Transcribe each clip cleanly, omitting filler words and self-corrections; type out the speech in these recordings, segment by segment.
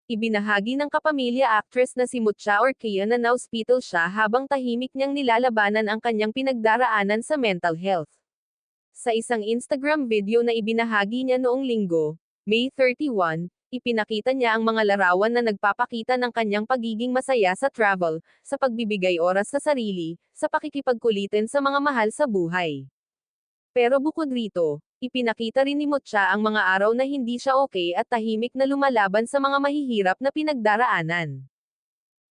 Ibinahagi ng kapamilya actress na si Mucha Orkia na na-hospital siya habang tahimik niyang nilalabanan ang kanyang pinagdaraanan sa mental health. Sa isang Instagram video na ibinahagi niya noong linggo, May 31, ipinakita niya ang mga larawan na nagpapakita ng kanyang pagiging masaya sa travel, sa pagbibigay oras sa sarili, sa pakikipagkulitin sa mga mahal sa buhay. Pero bukod rito, ipinakita rin ni Mucha ang mga araw na hindi siya okay at tahimik na lumalaban sa mga mahihirap na pinagdaraanan.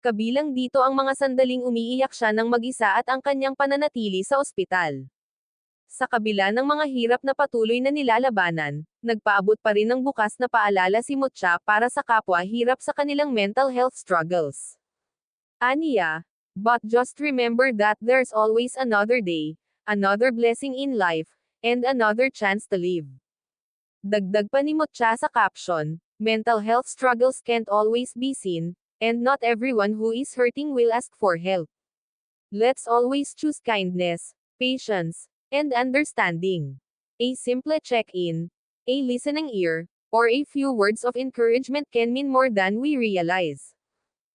Kabilang dito ang mga sandaling umiiyak siya ng mag-isa at ang kanyang pananatili sa ospital. Sa kabila ng mga hirap na patuloy na nilalabanan, nagpaabot pa rin ng bukas na paalala si Mucha para sa kapwa hirap sa kanilang mental health struggles. Aniya, but just remember that there's always another day, another blessing in life, and another chance to live. Dagdag pa ni Mucha sa caption, mental health struggles can't always be seen, and not everyone who is hurting will ask for help. Let's always choose kindness, patience, and understanding. A simple check-in, a listening ear, or a few words of encouragement can mean more than we realize.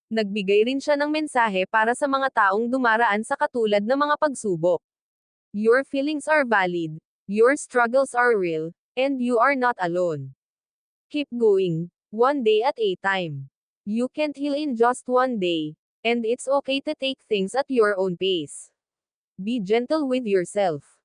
Nagbigay rin siya ng mensahe para sa mga taong dumaraan sa katulad na mga pagsubok. Your feelings are valid, your struggles are real, and you are not alone. Keep going, one day at a time. You can't heal in just one day, and it's okay to take things at your own pace. Be gentle with yourself.